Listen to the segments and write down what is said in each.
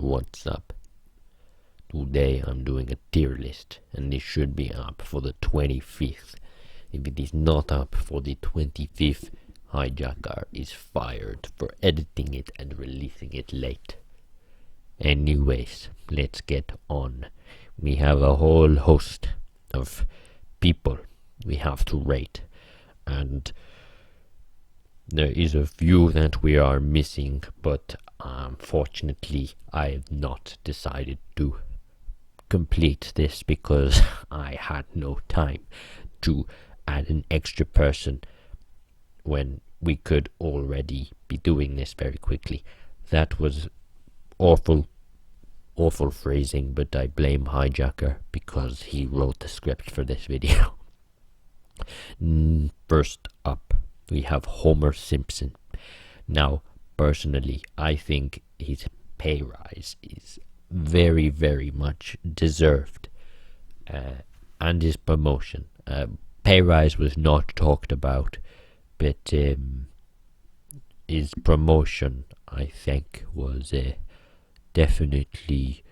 What's up? Today I'm doing a tier list, and this should be up for the 25th. If it is not up for the 25th, Hijacker is fired for editing it and releasing it late. Anyways, let's get on. We have a whole host of people we have to rate, and there is a few that we are missing, but unfortunately I have not decided to complete this because I had no time to add an extra person when we could already be doing this very quickly. That was awful phrasing, but I blame Hijacker because he wrote the script for this video. First up, we have Homer Simpson. Now, personally, I think his pay rise is very, very much deserved, and his promotion. Pay rise was not talked about, but his promotion, I think, was definitely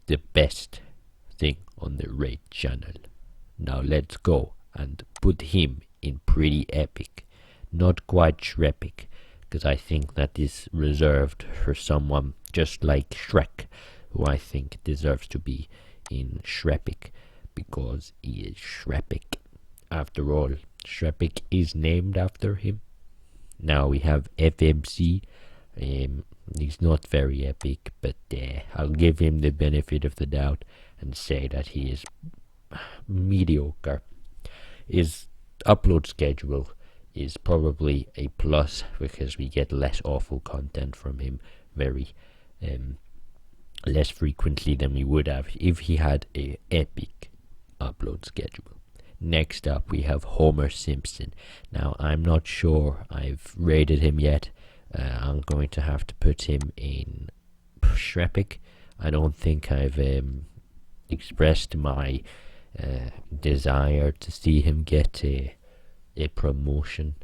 the best thing on the Raid channel. Now let's go and put him in pretty epic, not quite Shrepic, because I think that is reserved for someone just like Shrek, who I think deserves to be in Shrepic because he is Shrepic. After all, Shrepic is named after him. Now we have FMC. He's not very epic, but I'll give him the benefit of the doubt and say that he is mediocre. His upload schedule is probably a plus because we get less awful content from him very less frequently than we would have if he had a epic upload schedule. Next up we have Homer Simpson. Now I'm not sure I've rated him yet. I'm going to have to put him in Shrepic. I don't think I've expressed my desire to see him get a promotion.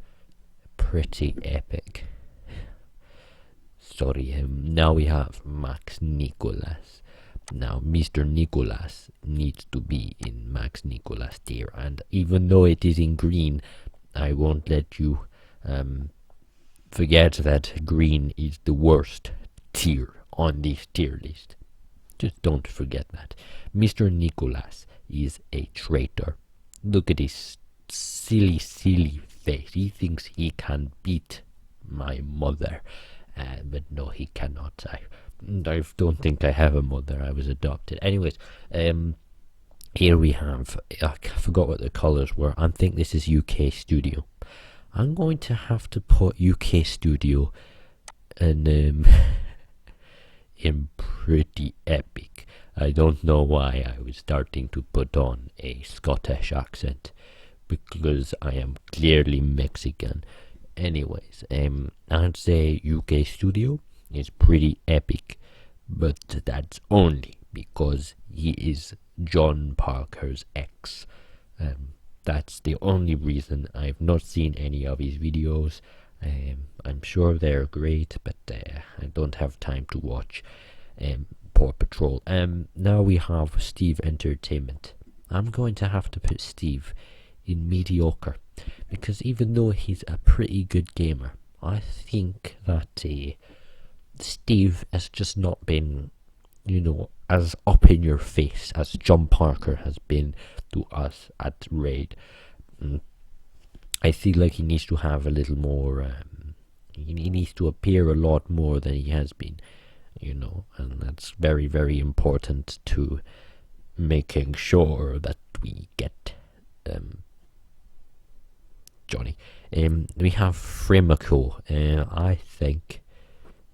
Pretty epic. Sorry. Now we have Max Nicolas. Now Mr. Nicolas needs to be in Max Nicolas tier, and even though it is in green, I won't let you forget that green is the worst tier on this tier list. Just don't forget that. Mr. Nicolas is a traitor. Look at his silly face. He thinks he can beat my mother, but no, he cannot. I don't think I have a mother. I was adopted. Anyways, here we have, I forgot what the colors were. I think this is UK Studio. I'm going to have to put UK Studio and in pretty epic. I don't know why I was starting to put on a Scottish accent, because I am clearly Mexican. Anyways, I'd say UK Studio is pretty epic, but that's only because he is John Parker's ex. That's the only reason. I've not seen any of his videos. I'm sure they're great, but I don't have time to watch Paw Patrol. Now we have Steve Entertainment. I'm going to have to put Steve in mediocre, because even though he's a pretty good gamer, I think that Steve has just not been, as up in your face as John Parker has been to us at Raid. I feel like he needs to have a little more, he needs to appear a lot more than he has been, and that's very, very important to making sure that we get Johnny. We have Frimico. I think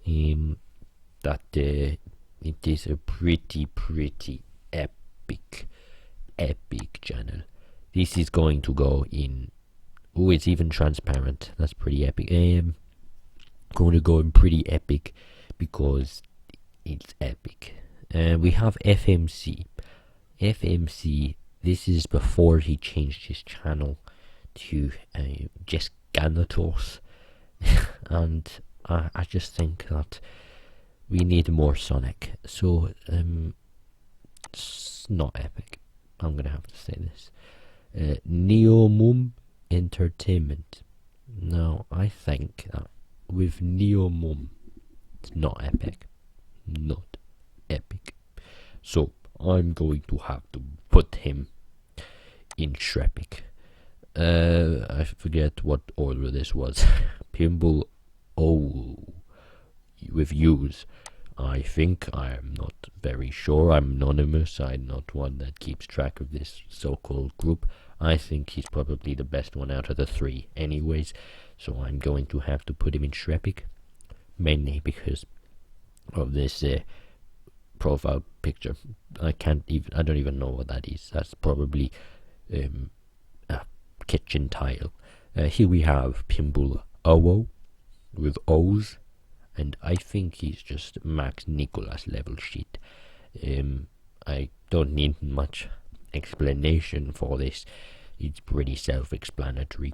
that it is a pretty epic channel. This is going to go in. Oh, it's even transparent. That's pretty epic. Going to go in pretty epic because it's epic. We have FMC. This is before he changed his channel to just Ganatos, and I just think that We need more Sonic. So, it's not epic. I'm gonna have to say this. Neomum Entertainment. Now, I think that with Neomum, it's not epic. Not epic. So, I'm going to have to put him in Shrepic. I forget what order this was. Pimble O with U's. I think I'm not very sure. I'm anonymous. I'm not one that keeps track of this so-called group. I think he's probably the best one out of the three anyways. So I'm going to have to put him in Shrepic. Mainly because of this profile picture. I don't even know what that is. That's probably a kitchen tile. Here we have Pimble Owo with O's, and I think he's just Max Nicholas level shit. I don't need much explanation for this. It's pretty self-explanatory.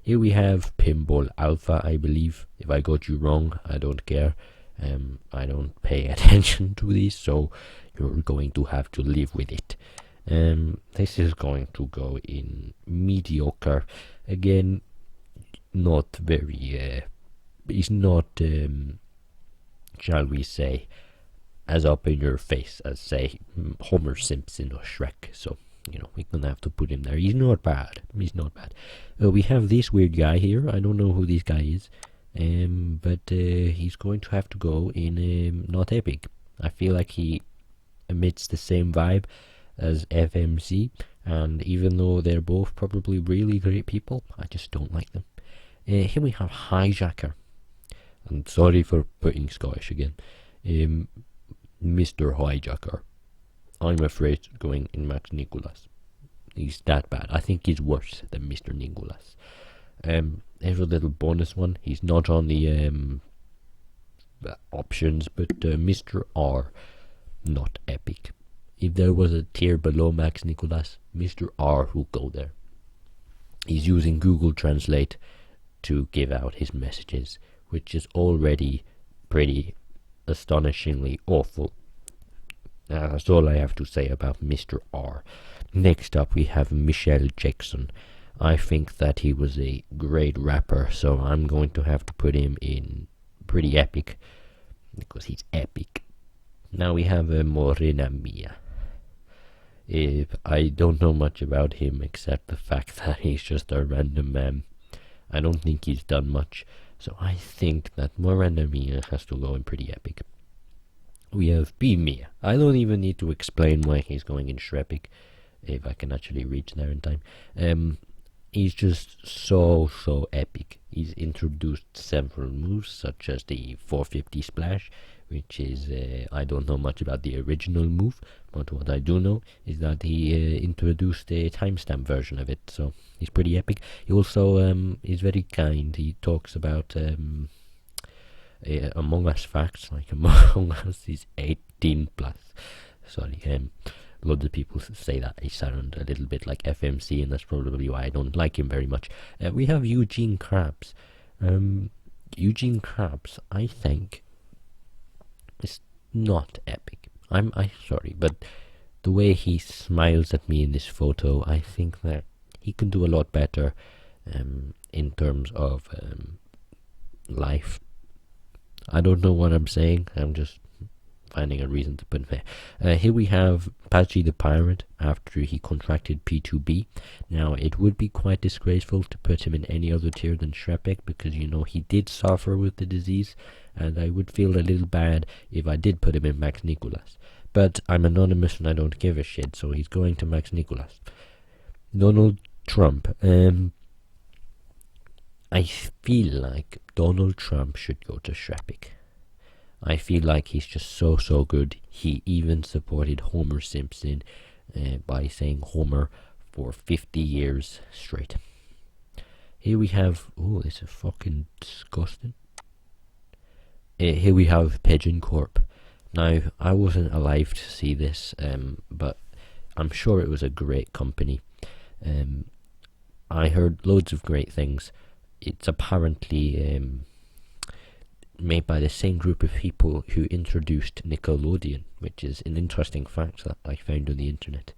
Here we have Pinball Alpha, I believe. If I got you wrong, I don't care. I don't pay attention to this, so you're going to have to live with it. This is going to go in mediocre. Again, not very, he's not, shall we say, as up in your face as, say, Homer Simpson or Shrek. So, we're gonna have to put him there. He's not bad. We have this weird guy here. I don't know who this guy is. But he's going to have to go in not epic. I feel like he emits the same vibe as FMC, and even though they're both probably really great people, I just don't like them. Here we have Hijacker. I'm sorry for putting Scottish again. Mr. Hijacker. I'm afraid going in Max Nicholas. He's that bad. I think he's worse than Mr. Nicholas. Here's a little bonus one. He's not on the options, but Mr. R, not epic. If there was a tier below Max Nicholas, Mr. R will go there. He's using Google Translate to give out his messages, which is already pretty astonishingly awful. That's all I have to say about Mr. R. Next up we have Michelle Jackson. I think that he was a great rapper, so I'm going to have to put him in pretty epic, because he's epic. Now we have Morena Mia. I don't know much about him except the fact that he's just a random man. I don't think he's done much, so I think that Morena Mia has to go in pretty epic. We have B Mia. I don't even need to explain why he's going in Shrepic, if I can actually reach there in time. He's just so epic. He's introduced several moves, such as the 450 splash, which is, I don't know much about the original move, but what I do know is that he introduced a timestamp version of it, so he's pretty epic. He also is very kind. He talks about Among Us facts, like Among Us is 18 plus. Sorry, loads of people say that I sound a little bit like FMC, and that's probably why I don't like him very much. We have Eugene Krabs. Eugene Krabs, I think, is not epic. I'm sorry, but the way he smiles at me in this photo, I think that he can do a lot better in terms of life. I don't know what I'm saying. I'm just finding a reason to put him there. Here we have Patchy the Pirate after he contracted P2B. Now, it would be quite disgraceful to put him in any other tier than Shrepic, because, he did suffer with the disease, and I would feel a little bad if I did put him in Max Nicholas. But I'm anonymous and I don't give a shit, so he's going to Max Nicholas. Donald Trump. I feel like Donald Trump should go to Shrepic. I feel like he's just so good. He even supported Homer Simpson by saying Homer for 50 years straight. Here we have... Oh, this is fucking disgusting. Here we have Pigeon Corp. Now, I wasn't alive to see this, but I'm sure it was a great company. I heard loads of great things. It's apparently... made by the same group of people who introduced Nickelodeon, which is an interesting fact that I found on the internet.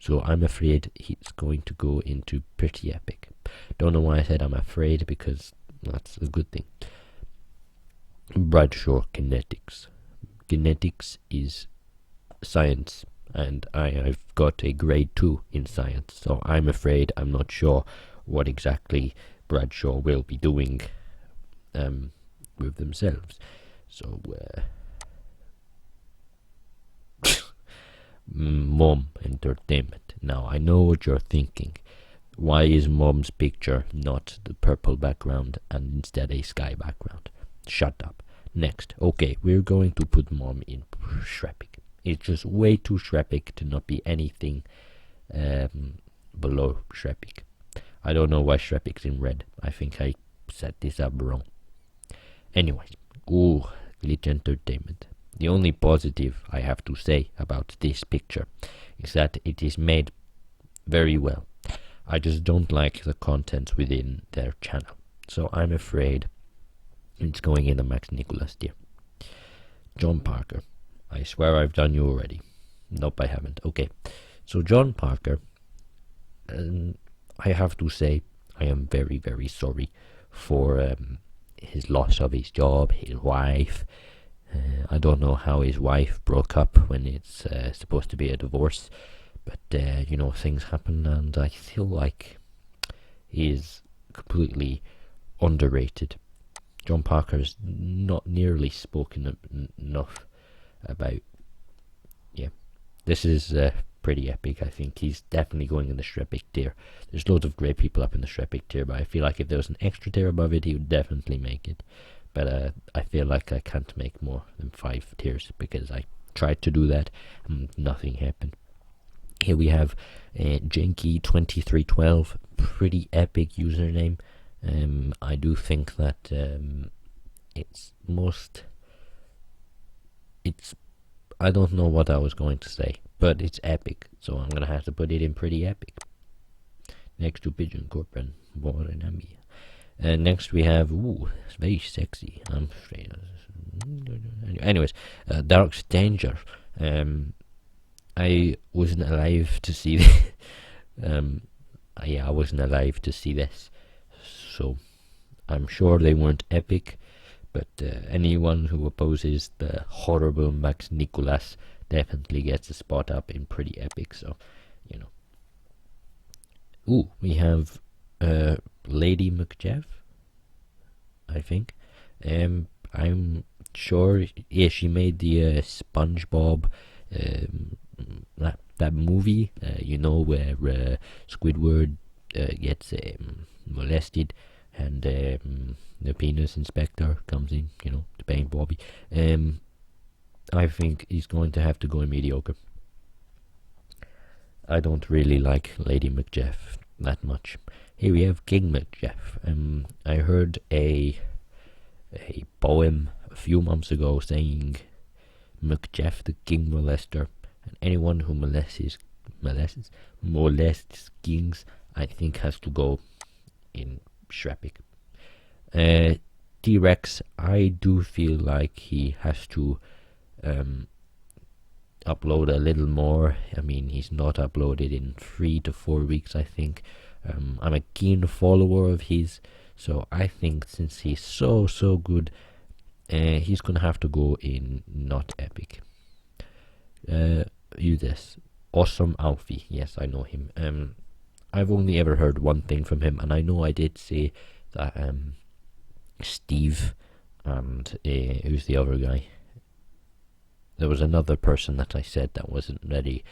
So I'm afraid he's going to go into pretty epic. Don't know why I said I'm afraid, because that's a good thing. Bradshaw Kinetics. Kinetics is science, and I've got a grade 2 in science, so I'm afraid I'm not sure what exactly Bradshaw will be doing with themselves. So Mom Entertainment. Now I know what you're thinking. Why is Mom's picture not the purple background and instead a sky background? Shut up. Next. Okay, we're going to put Mom in Shrek. It's just way too Shrek to not be anything below Shrek. I don't know why Shrek's in red. I think I set this up wrong. Anyways, Glitch Entertainment. The only positive I have to say about this picture is that it is made very well. I just don't like the content within their channel, so I'm afraid it's going in the Max Nicholas tier. John Parker. I swear I've done you already. Nope, I haven't. Okay, so John Parker, I have to say I am very, very sorry for his loss of his job, his wife. I don't know how his wife broke up when it's supposed to be a divorce, but things happen, and I feel like he is completely underrated. John Parker's not nearly spoken enough about. Yeah, this is pretty epic. I think he's definitely going in the Shrek tier. There's loads of great people up in the Shrek tier, but I feel like if there was an extra tier above it, he would definitely make it. But I feel like I can't make more than 5 tiers, because I tried to do that and nothing happened. Here we have Janky2312, pretty epic username. I do think that I don't know what I was going to say, but it's epic, so I'm gonna have to put it in pretty epic. Next to Pigeon Corp and Warrenami. Next we have, it's very sexy. I'm afraid. Anyways, Dark Stranger. I wasn't alive to see this. I wasn't alive to see this, so I'm sure they weren't epic. But anyone who opposes the horrible Max Nicholas definitely gets a spot up in pretty epic. So, we have Lady Macjeff, I think. I'm sure. Yeah, she made the SpongeBob that movie. Where Squidward gets molested, and the penis inspector comes in. To bang Bobby. I think he's going to have to go in mediocre. I don't really like Lady Macjeff that much. Here we have King Macjeff. I heard a poem a few months ago saying Macjeff the king molester, and anyone who molests kings, I think has to go in Shrek. T-Rex, I do feel like he has to upload a little more. I mean, he's not uploaded in 3 to 4 weeks, I think. I'm a keen follower of his, so I think since he's so good, he's gonna have to go in not epic. This Awesome Alfie, yes, I know him. I've only ever heard one thing from him, and I know I did say that Steve and who's the other guy? There was another person that I said that wasn't really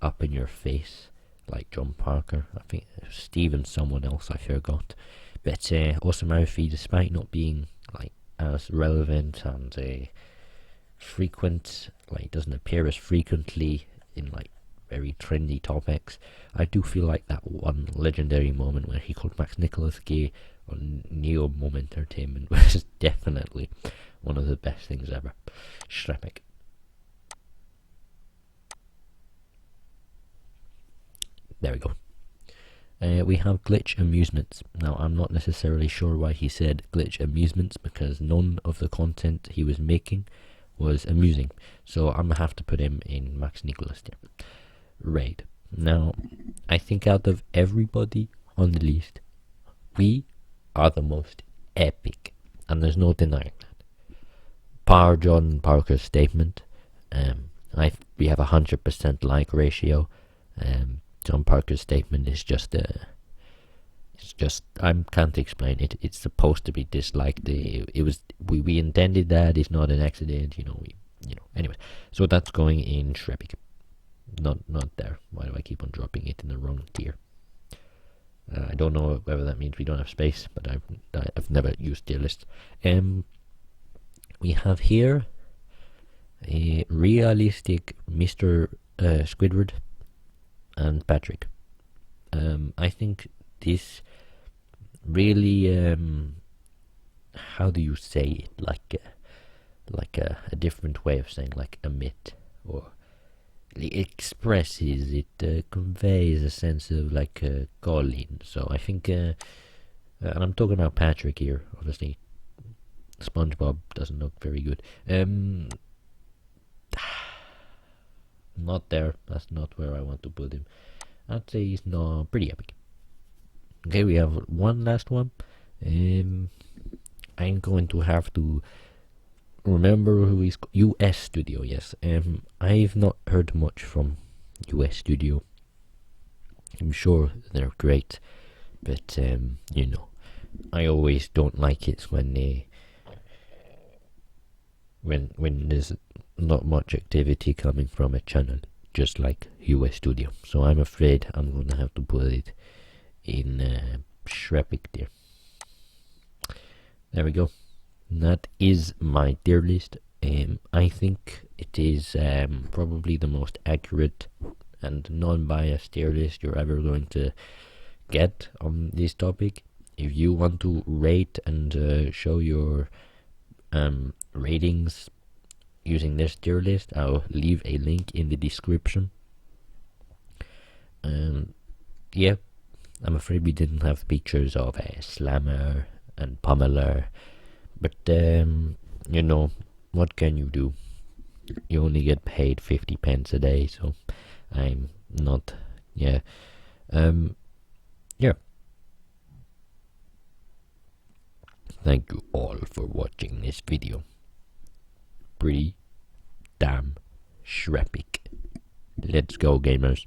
up in your face, like John Parker. I think Steve and someone else, I forgot. But Awesome Alfie, despite not being like as relevant and frequent, like doesn't appear as frequently in like very trendy topics, I do feel like that one legendary moment when he called Max Nicholas gay on Neo Mom Entertainment was definitely one of the best things ever. Shrek. There we go. We have Glitch Amusements. Now, I'm not necessarily sure why he said Glitch Amusements, because none of the content he was making was amusing. So I'm gonna have to put him in Max Nicholas there. Raid. Now, I think out of everybody on the list, we are the most epic, and there's no denying that. John Parker's statement. We have 100% like ratio. John Parker's statement is just I can't explain it. It's supposed to be disliked. We intended that. It's not an accident. Anyway, so that's going in Shrebik. Not there. Why do I keep on dropping it in the wrong tier? I don't know whether that means we don't have space, but I've never used tier lists. We have here a realistic Mr. Squidward and Patrick. I think this really, how do you say it? Like a different way of saying like emit, or it expresses, it conveys a sense of like calling. So I think, and I'm talking about Patrick here, obviously. SpongeBob doesn't look very good. Not there. That's not where I want to put him. I'd say he's not pretty epic. Okay, we have one last one. I'm going to have to remember who is US Studio. Yes. I've not heard much from US Studio. I'm sure they're great, but I always don't like it when when there's not much activity coming from a channel just like US Studio. So I'm afraid I'm gonna have to put it in Shrepik there. There we go. That is my tier list. I think it is probably the most accurate and non-biased tier list you're ever going to get on this topic. If you want to rate and show your ratings using this tier list, I'll leave a link in the description. Yeah, I'm afraid we didn't have pictures of Slammer and Pamela, but what can you do? You only get paid 50 pence a day, so I'm not, yeah. Thank you all for watching this video. Pretty damn Shrepik. Let's go, gamers.